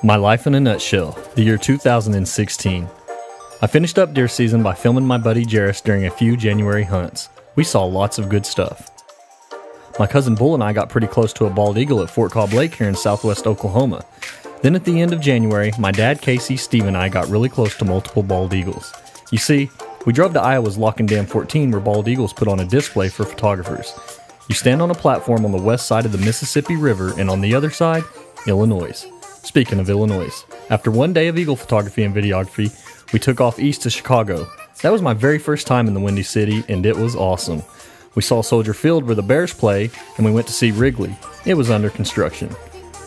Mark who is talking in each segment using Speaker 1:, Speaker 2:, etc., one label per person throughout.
Speaker 1: My life in a nutshell, the year 2016. I finished up deer season by filming my buddy Jarris during a few January hunts. We saw lots of good stuff. My cousin Bull and I got pretty close to a bald eagle at Fort Cobb Lake here in southwest Oklahoma. Then at the end of January, my dad, Casey, Steve, and I got really close to multiple bald eagles. You see, we drove to Iowa's Lock and Dam 14 where bald eagles put on a display for photographers. You stand on a platform on the west side of the Mississippi River and on the other side, Illinois. Speaking of Illinois, after one day of eagle photography and videography, we took off east to Chicago. That was my very first time in the Windy City, and it was awesome. We saw Soldier Field where the Bears play, and we went to see Wrigley. It was under construction.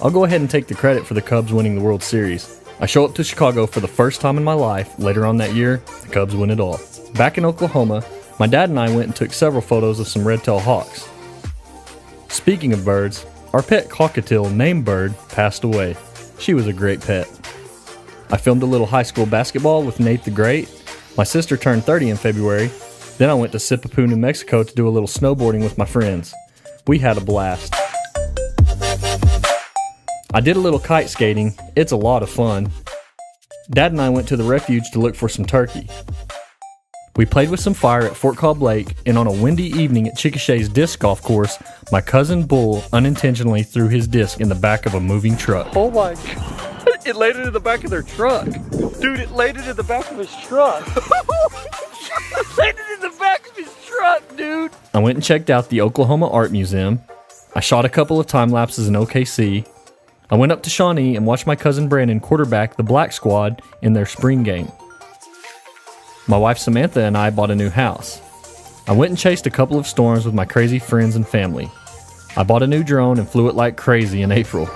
Speaker 1: I'll go ahead and take the credit for the Cubs winning the World Series. I show up to Chicago for the first time in my life. Later on that year, the Cubs win it all. Back in Oklahoma, my dad and I went and took several photos of some red-tailed hawks. Speaking of birds, our pet cockatiel named Bird passed away. She was a great pet. I filmed a little high school basketball with Nate the Great. My sister turned 30 in February. Then I went to Sipapoo, New Mexico to do a little snowboarding with my friends. We had a blast. I did a little kite skating. It's a lot of fun. Dad and I went to the refuge to look for some turkey. We played with some fire at Fort Cobb Lake, and on a windy evening at Chickasha's disc golf course, my cousin Bull unintentionally threw his disc in the back of a moving truck. Oh my God, it landed in the back of their truck. Dude, it landed in the back of his truck. It landed in the back of his truck, dude. I went and checked out the Oklahoma Art Museum. I shot a couple of time lapses in OKC. I went up to Shawnee and watched my cousin Brandon quarterback the Black Squad in their spring game. My wife Samantha and I bought a new house. I went and chased a couple of storms with my crazy friends and family. I bought a new drone and flew it like crazy in April.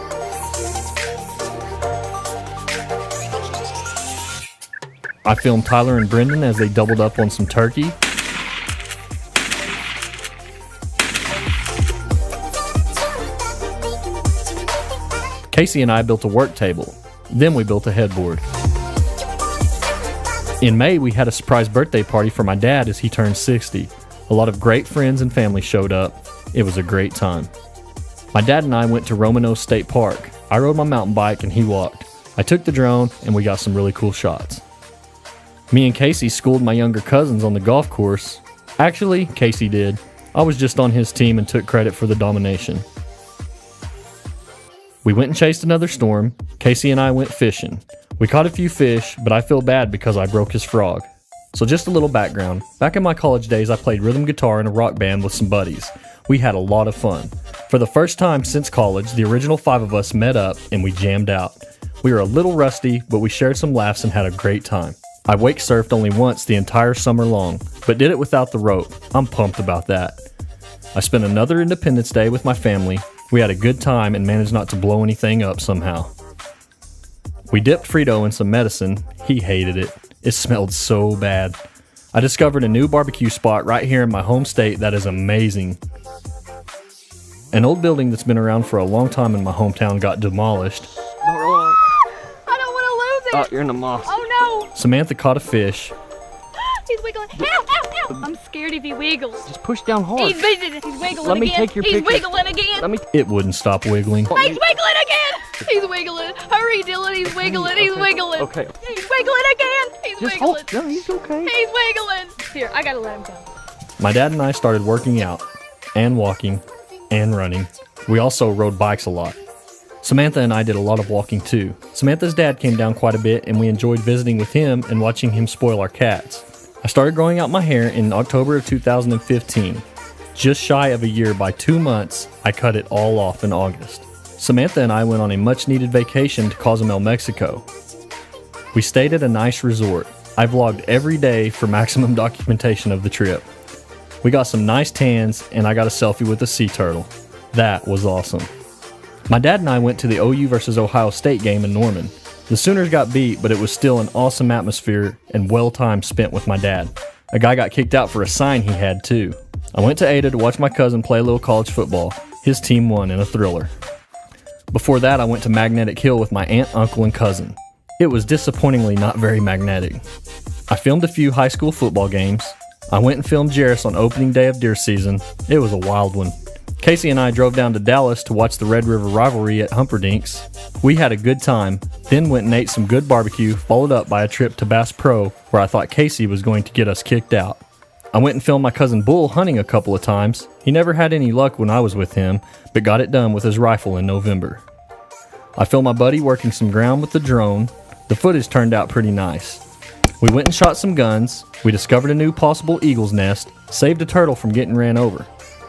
Speaker 1: I filmed Tyler and Brendan as they doubled up on some turkey. Casey and I built a work table. Then we built a headboard. In May, we had a surprise birthday party for my dad as he turned 60. A lot of great friends and family showed up. It was a great time. My dad and I went to Romano State Park. I rode my mountain bike and he walked. I took the drone and we got some really cool shots. Me and Casey schooled my younger cousins on the golf course. Actually, Casey did. I was just on his team and took credit for the domination. We went and chased another storm. Casey and I went fishing. We caught a few fish, but I feel bad because I broke his frog. So just a little background. Back in my college days, I played rhythm guitar in a rock band with some buddies. We had a lot of fun. For the first time since college, the original 5 of us met up and we jammed out. We were a little rusty, but we shared some laughs and had a great time. I wake surfed only once the entire summer long, but did it without the rope. I'm pumped about that. I spent another Independence Day with my family. We had a good time and managed not to blow anything up somehow. We dipped Frito in some medicine. He hated it. It smelled so bad. I discovered a new barbecue spot right here in my home state that is amazing. An old building that's been around for a long time in my hometown got demolished.
Speaker 2: I don't want to lose it.
Speaker 1: Oh, you're in the moss.
Speaker 2: Oh no.
Speaker 1: Samantha caught a fish.
Speaker 2: He's wiggling. Ow, ow, ow. I'm scared if he wiggles.
Speaker 1: Just push down hard.
Speaker 2: He's wiggling again.
Speaker 1: Let me take your picture.
Speaker 2: He's wiggling again.
Speaker 1: It wouldn't stop wiggling.
Speaker 2: He's wiggling again. He's wiggling. Hurry, Dylan. He's wiggling. He's wiggling.
Speaker 1: Okay.
Speaker 2: He's wiggling again. He's
Speaker 1: Just
Speaker 2: wiggling.
Speaker 1: hold. No, he's okay.
Speaker 2: He's wiggling. Here, I gotta let him go.
Speaker 1: My dad and I started working out, and walking, and running. We also rode bikes a lot. Samantha and I did a lot of walking too. Samantha's dad came down quite a bit and we enjoyed visiting with him and watching him spoil our cats. I started growing out my hair in October of 2015. Just shy of a year by 2 months, I cut it all off in August. Samantha and I went on a much needed vacation to Cozumel, Mexico. We stayed at a nice resort. I vlogged every day for maximum documentation of the trip. We got some nice tans and I got a selfie with a sea turtle. That was awesome. My dad and I went to the OU versus Ohio State game in Norman. The Sooners got beat, but it was still an awesome atmosphere and well time spent with my dad. A guy got kicked out for a sign he had too. I went to Ada to watch my cousin play a little college football. His team won in a thriller. Before that, I went to Magnetic Hill with my aunt, uncle, and cousin. It was disappointingly not very magnetic. I filmed a few high school football games. I went and filmed Jarris on opening day of deer season. It was a wild one. Casey and I drove down to Dallas to watch the Red River Rivalry at Humperdinck's. We had a good time, then went and ate some good barbecue, followed up by a trip to Bass Pro, where I thought Casey was going to get us kicked out. I went and filmed my cousin Bull hunting a couple of times. He never had any luck when I was with him, but got it done with his rifle in November. I filmed my buddy working some ground with the drone. The footage turned out pretty nice. We went and shot some guns. We discovered a new possible eagle's nest, saved a turtle from getting ran over,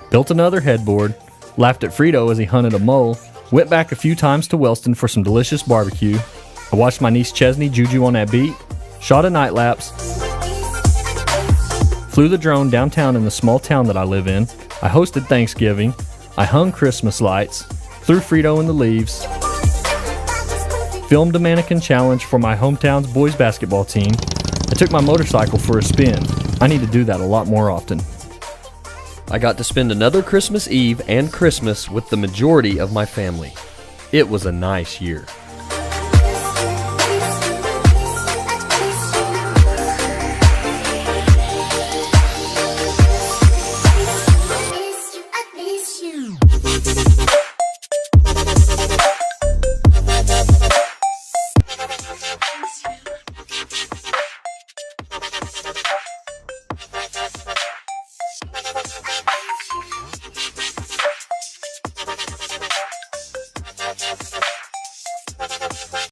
Speaker 1: built another headboard, laughed at Frito as he hunted a mole, went back a few times to Wellston for some delicious barbecue. I watched my niece Chesney juju on that beat, shot a night lapse, flew the drone downtown in the small town that I live in. I hosted Thanksgiving. I hung Christmas lights, threw Frito in the leaves, filmed a mannequin challenge for my hometown's boys basketball team. I took my motorcycle for a spin. I need to do that a lot more often. I got to spend another Christmas Eve and Christmas with the majority of my family. It was a nice year.